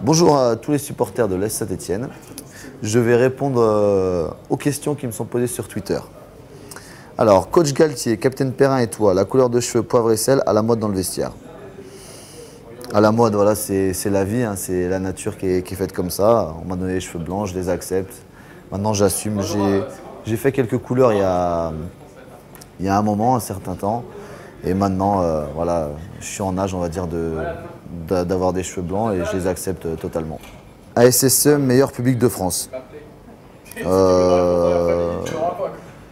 Bonjour à tous les supporters de l'AS Saint-Étienne. Je vais répondre aux questions qui me sont posées sur Twitter. Alors, coach Galtier, capitaine Perrin et toi, la couleur de cheveux poivre et sel à la mode dans le vestiaire. À la mode, voilà, c'est la vie, hein, c'est la nature qui est faite comme ça. On m'a donné les cheveux blancs, je les accepte. Maintenant, j'assume. J'ai fait quelques couleurs il y a un moment, un certain temps. Et maintenant, voilà, je suis en âge, on va dire, d'avoir des cheveux blancs et je les accepte totalement. ASSE, meilleur public de France.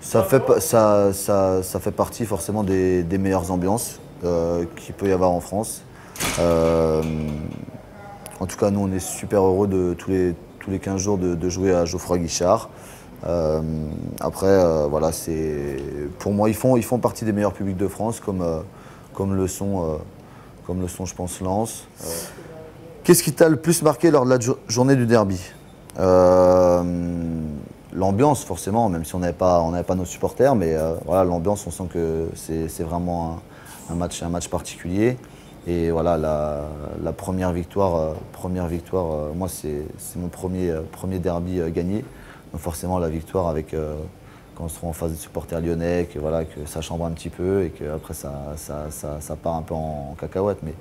Ça fait partie forcément des meilleures ambiances qu'il peut y avoir en France. En tout cas, nous, on est super heureux de tous les 15 jours de jouer à Geoffroy Guichard. Après, voilà, pour moi, ils font partie des meilleurs publics de France, comme le sont, je pense, Lens. Qu'est-ce qui t'a le plus marqué lors de la journée du derby? L'ambiance, forcément, même si on n'avait pas nos supporters, mais voilà, l'ambiance, on sent que c'est vraiment un match particulier. Et voilà, la première victoire, moi, c'est mon premier derby gagné. Donc forcément, la victoire quand on se trouve en face des supporters lyonnais, que ça chambre un petit peu et qu'après ça part un peu en cacahuète. Mais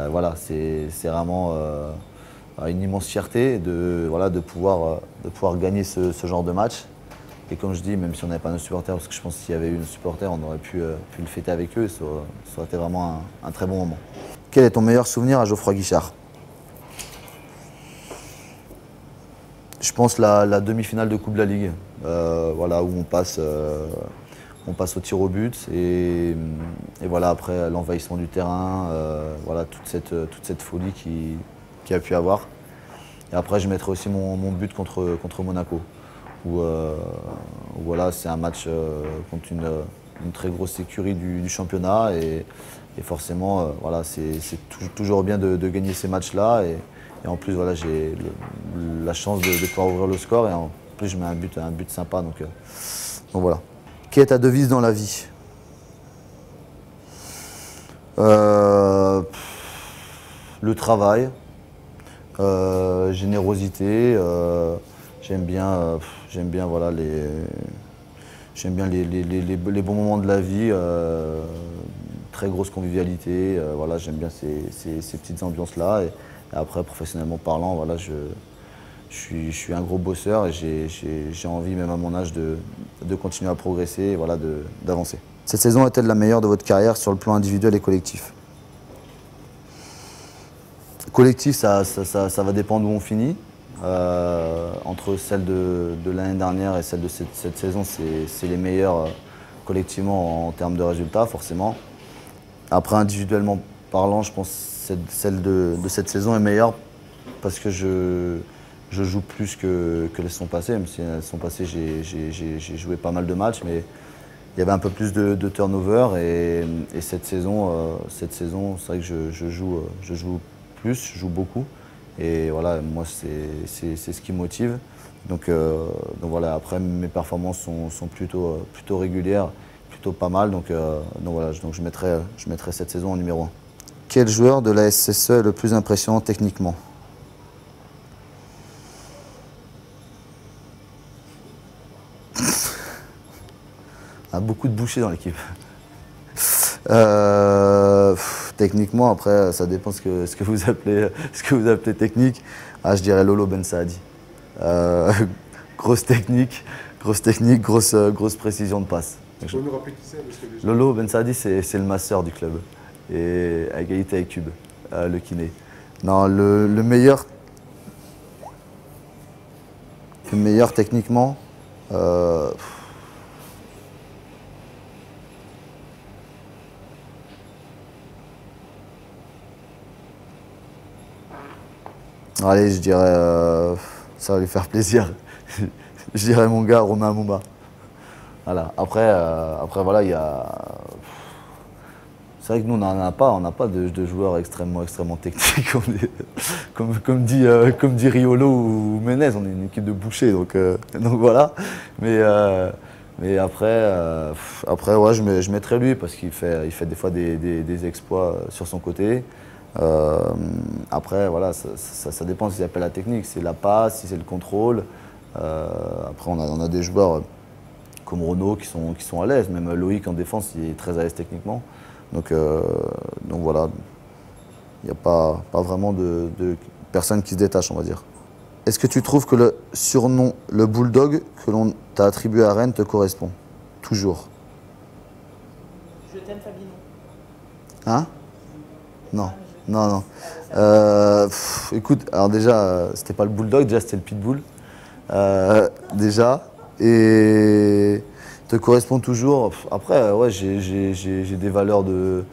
voilà, c'est vraiment une immense fierté de pouvoir gagner ce genre de match. Et comme je dis, même si on n'avait pas nos supporters, parce que je pense que s'il y avait eu nos supporters, on aurait pu le fêter avec eux, ça aurait été vraiment un très bon moment. Quel est ton meilleur souvenir à Geoffroy Guichard? Je pense la demi-finale de Coupe de la Ligue, voilà, où on passe au tir au but et voilà, après l'envahissement du terrain, voilà, toute cette folie qu'il y a pu avoir. Et après, je mettrai aussi mon but contre Monaco, où voilà, c'est un match contre une très grosse écurie du championnat et forcément, voilà, c'est toujours bien de gagner ces matchs-là. Et en plus, voilà, j'ai la chance de pouvoir ouvrir le score et en plus, je mets un but sympa. Donc voilà. Quelle est ta devise dans la vie? Le travail, générosité. J'aime bien voilà, les bons moments de la vie. Très grosse convivialité. Voilà, j'aime bien ces petites ambiances-là. Et après, professionnellement parlant, voilà, je suis un gros bosseur et j'ai envie, même à mon âge, de continuer à progresser et voilà, d'avancer. Cette saison est-elle la meilleure de votre carrière sur le plan individuel et collectif? Collectif, ça va dépendre où on finit. Entre celle de l'année dernière et celle de cette saison, c'est les meilleures collectivement en termes de résultats, forcément. Après, individuellement parlant, je pense que celle de cette saison est meilleure parce que je joue plus que les saisons passées. Même si les saisons passées, j'ai joué pas mal de matchs, mais il y avait un peu plus de turnover. Et cette saison, c'est vrai que je joue plus, je joue beaucoup. Et voilà, moi, c'est ce qui me motive. Donc voilà, après, mes performances sont plutôt régulières, plutôt pas mal. Donc voilà, je mettrai cette saison en numéro 1. Quel joueur de la SSE est le plus impressionnant techniquement? Il y a beaucoup de bouchers dans l'équipe. Techniquement, après, ça dépend ce que vous appelez technique. Ah, je dirais Lolo Ben Saadi. Grosse technique, grosse précision de passe. Tu peux nous rappeler qui c'est? Lolo Ben Saadi, c'est le masseur du club. Et à égalité avec Cube, le kiné. Non, le meilleur techniquement. Allez, je dirais, ça va lui faire plaisir. Je dirais mon gars Romain Mouma. Voilà. Après, voilà, il y a. C'est vrai que nous, on n'a pas de joueurs extrêmement techniques. Comme dit Riolo ou Menez, on est une équipe de bouchers, donc voilà. Mais après ouais, je mettrais lui parce qu'il fait des fois des exploits sur son côté. Après, voilà, ça dépend de ce qu'ils appellent la technique. C'est la passe, si c'est le contrôle. Après, on a des joueurs comme Renaud qui sont à l'aise. Même Loïc en défense, il est très à l'aise techniquement. Donc voilà, il n'y a pas vraiment de personne qui se détache, on va dire. Est-ce que tu trouves que le surnom, le Bulldog, que l'on t'a attribué à Rennes te correspond? Toujours. Je t'aime, Fabien. Hein? Non, non, non. Écoute, alors déjà, c'était pas le Bulldog, déjà c'était le Pitbull. Déjà. Et te correspond toujours. Après, ouais, j'ai des valeurs de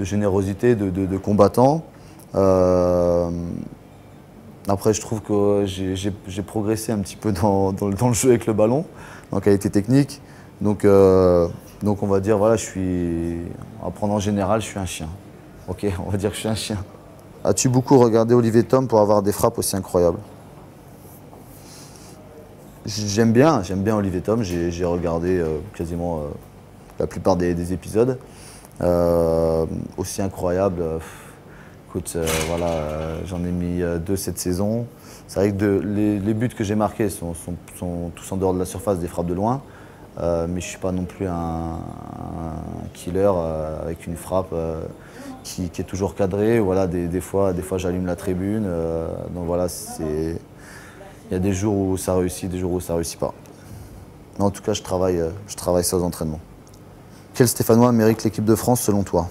générosité, de combattant. Après, je trouve que j'ai progressé un petit peu dans le jeu avec le ballon, en qualité technique. Donc on va dire, voilà, à prendre en général, je suis un chien. Ok, on va dire que je suis un chien. As-tu beaucoup regardé Olivier Thom pour avoir des frappes aussi incroyables? J'aime bien Olivier Thom. J'ai regardé quasiment la plupart des épisodes. Aussi incroyable. Écoute, voilà, j'en ai mis 2 cette saison. C'est vrai que les buts que j'ai marqués sont tous en dehors de la surface, des frappes de loin. Mais je ne suis pas non plus un killer avec une frappe qui est toujours cadrée. Voilà, des fois j'allume la tribune. Donc voilà, il y a des jours où ça réussit, des jours où ça ne réussit pas. Mais en tout cas, je travaille ça aux entraînements. Quel Stéphanois mérite l'équipe de France selon toi?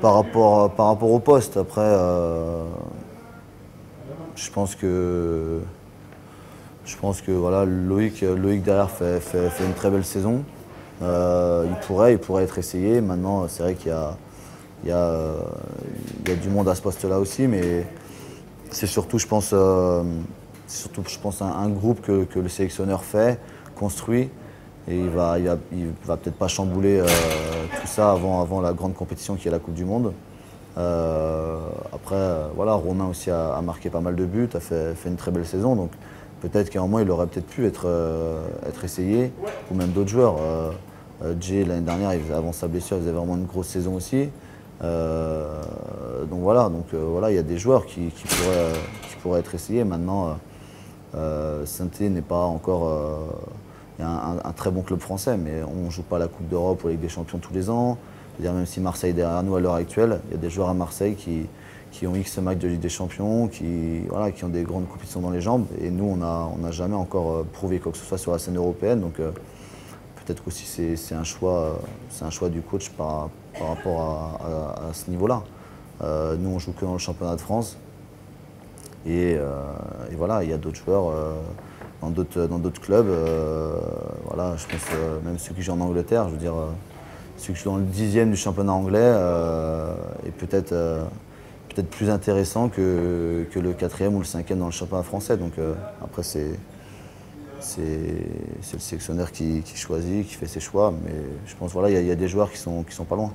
Par rapport au poste, après, je pense que voilà, Loïc derrière fait une très belle saison. Il pourrait être essayé. Maintenant, c'est vrai qu'il y a du monde à ce poste-là aussi, mais c'est surtout, je pense, un groupe que le sélectionneur construit. Et il va peut-être pas chambouler tout ça avant la grande compétition qui est la Coupe du Monde. Après, voilà, Romain aussi a marqué pas mal de buts, a fait une très belle saison. Donc peut-être qu'à un moment, il aurait peut-être pu être essayé, ou même d'autres joueurs. Jay, l'année dernière, avant sa blessure, il faisait vraiment une grosse saison aussi. Donc voilà, il y a des joueurs qui pourraient être essayés. Maintenant, Saint-Étienne n'est pas encore... Il y a un très bon club français, mais on ne joue pas la Coupe d'Europe ou la Ligue des Champions tous les ans. C'est-à-dire, même si Marseille est derrière nous à l'heure actuelle, il y a des joueurs à Marseille qui ont X matchs de Ligue des Champions, qui ont des grandes compétitions dans les jambes. Et nous, on n'a jamais encore prouvé quoi que ce soit sur la scène européenne. Donc peut-être qu'aussi c'est un choix du coach par rapport à ce niveau-là. Nous, on joue que dans le championnat de France. Et voilà, il y a d'autres joueurs dans d'autres clubs. Voilà, je pense même ceux qui jouent en Angleterre, je veux dire, ceux qui jouent dans le 10e du championnat anglais est peut-être plus intéressant que le 4e ou le 5e dans le championnat français. Donc après, c'est le sélectionneur qui choisit, qui fait ses choix. Mais je pense voilà, il y a des joueurs qui sont pas loin.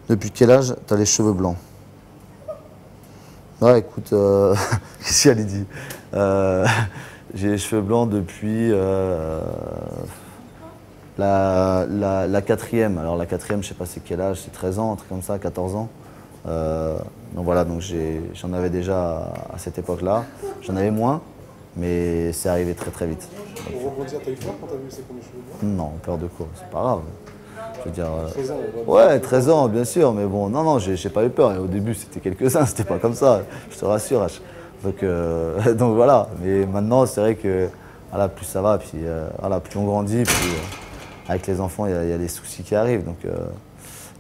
Depuis quel âge tu as les cheveux blancs? Ouais, écoute, qu'est-ce qu'elle dit? J'ai les cheveux blancs depuis la 4e. Alors la 4e, je ne sais pas c'est quel âge, c'est 13 ans, un truc comme ça, 14 ans. Donc voilà, j'en avais déjà à cette époque-là. J'en avais moins, mais c'est arrivé très très vite. Pour rebondir, t'as eu peur quand t'as vu ces premiers cheveux blancs? Non, peur de quoi? C'est pas grave. Je veux dire, 13 ans, ouais, 13 ans, bien sûr, mais bon, non, j'ai pas eu peur. Et au début, c'était quelques-uns, c'était pas comme ça, je te rassure. Donc voilà, mais maintenant, c'est vrai que voilà, plus ça va, puis voilà, plus on grandit, puis avec les enfants, il y a des soucis qui arrivent. Donc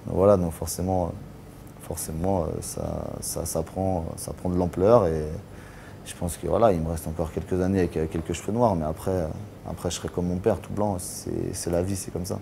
voilà, donc forcément ça prend de l'ampleur. Et je pense que voilà, il me reste encore quelques années avec quelques cheveux noirs, mais après je serai comme mon père, tout blanc. C'est la vie, c'est comme ça.